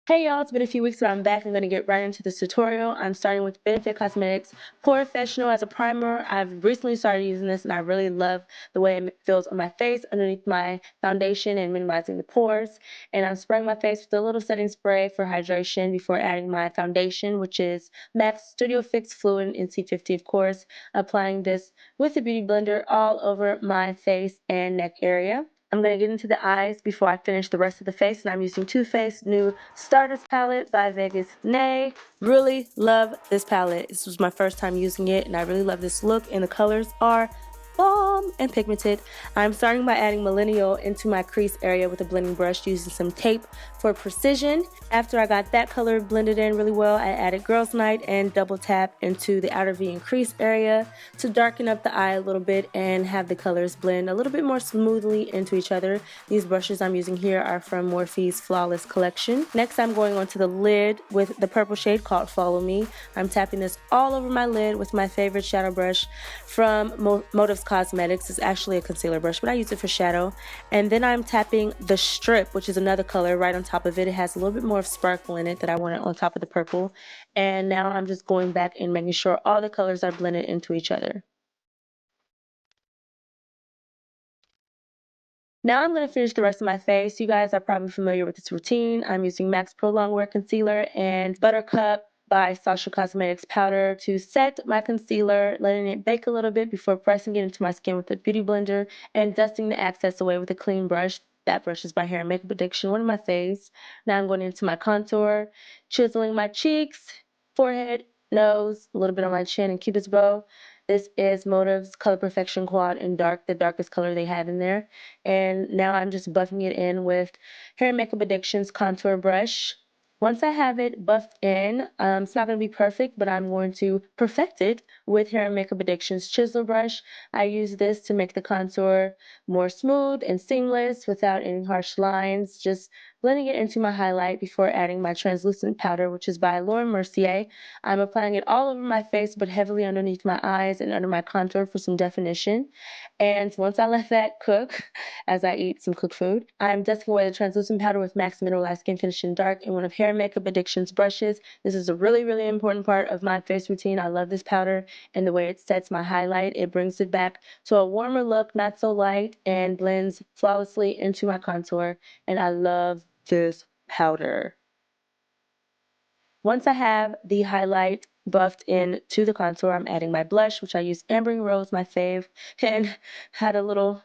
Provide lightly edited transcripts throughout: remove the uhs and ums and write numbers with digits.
Hey y'all, it's been a few weeks, but I'm back. I'm going to get right into this tutorial. I'm starting with Benefit Cosmetics Professional as a primer. I've recently started using this and I really love the way it feels on my face underneath my foundation and minimizing the pores. And I'm spraying my face with a little setting spray for hydration before adding my foundation, which is MAC Studio Fix Fluid in C50, of course. Applying this with a beauty blender all over my face and neck area. I'm going to get into the eyes before I finish the rest of the face, and I'm using Too Faced new Stardust Palette by Vegas Nay. Really love this palette. This was my first time using it, and I really love this look, and the colors are bomb and pigmented. I'm starting by adding Millennial into my crease area with a blending brush using some tape for precision. After I got that color blended in really well, I added Girls Night and double tap into the outer V and crease area to darken up the eye a little bit and have the colors blend a little bit more smoothly into each other. These brushes I'm using here are from Morphe's Flawless collection. Next, I'm going onto the lid with the purple shade called Follow Me. I'm tapping this all over my lid with my favorite shadow brush from Mauve Cosmetics. It's actually a concealer brush, but I use it for shadow. And then I'm tapping the Strip, which is another color, right on top of it. It has a little bit more of sparkle in it that I wanted on top of the purple. And now I'm just going back and making sure all the colors are blended into each other. Now I'm going to finish the rest of my face. You guys are probably familiar with this routine. I'm using MAC's Prolongwear Concealer and Buttercup by Sacha Cosmetics powder to set my concealer, letting it bake a little bit before pressing it into my skin with a beauty blender and dusting the excess away with a clean brush. That brush is by Hair and Makeup Addiction, one of my faves. Now I'm going into my contour, chiseling my cheeks, forehead, nose, a little bit on my chin and cupid's bow. This is Motive's Color Perfection Quad in dark, the darkest color they had in there. And now I'm just buffing it in with Hair and Makeup Addiction's contour brush. Once I have it buffed in, it's not going to be perfect, but I'm going to perfect it with Hair and Makeup Addiction's chisel brush. I use this to make the contour more smooth and seamless without any harsh lines, just blending it into my highlight before adding my translucent powder, which is by Mercier. I'm applying it all over my face, but heavily underneath my eyes and under my contour for some definition. And once I let that cook, as I eat some cooked food, I'm dusting away the translucent powder with MAC's Mineralized Skin Finish in Dark and one of Hair and Makeup Addiction's brushes. This is a really, really important part of my face routine. I love this powder and the way it sets my highlight. It brings it back to a warmer look, not so light, and blends flawlessly into my contour. And I love this powder. Once I have the highlight buffed in to the contour, I'm adding my blush, which I use Ambering Rose, my fave, and had a little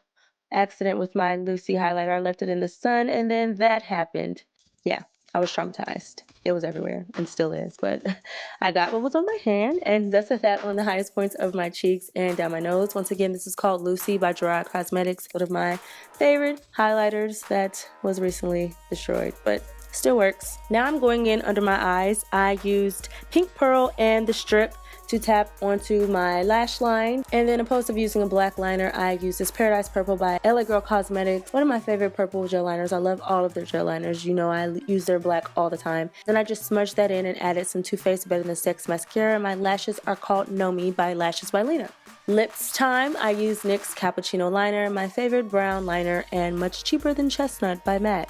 accident with my Lucy highlighter. I left it in the sun, and then that happened. Yeah, I was traumatized. It was everywhere, and still is, but I got what was on my hand, and that's that on the highest points of my cheeks and down my nose. Once again, this is called Lucy by Gerard Cosmetics, one of my favorite highlighters that was recently destroyed, but still works. Now I'm going in under my eyes. I used Pink Pearl and the Strip to tap onto my lash line. And then opposed to using a black liner, I use this Paradise Purple by LA Girl Cosmetics. One of my favorite purple gel liners. I love all of their gel liners. You know I use their black all the time. Then I just smudged that in and added some Too Faced Better Than Sex mascara. My lashes are called Noemie by Lashes by Lena. Lips time, I use NYX Cappuccino Liner, my favorite brown liner, and much cheaper than Chestnut by MAC.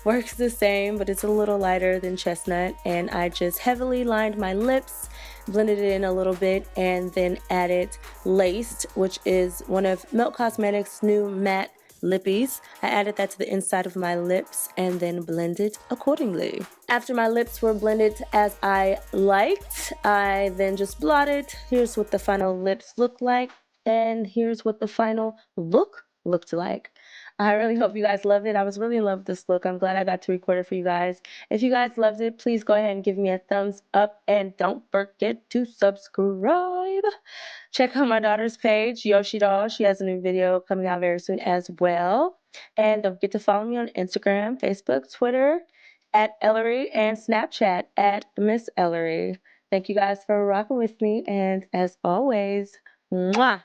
Works the same, but it's a little lighter than Chestnut, and I just heavily lined my lips, blended it in a little bit, and then added Laced, which is one of Milk Cosmetics' new matte lippies. I added that to the inside of my lips and then blended accordingly. After my lips were blended as I liked, I then just blotted. Here's what the final lips look like, and here's what the final look looked like. I really hope you guys loved it. I was really in love with this look. I'm glad I got to record it for you guys. If you guys loved it, please go ahead and give me a thumbs up and don't forget to subscribe. Check out my daughter's page, YOSHIDOLL. She has a new video coming out very soon as well. And don't forget to follow me on Instagram, Facebook, Twitter, at Ellarie, and Snapchat at Miss Ellarie. Thank you guys for rocking with me. And as always, mwah!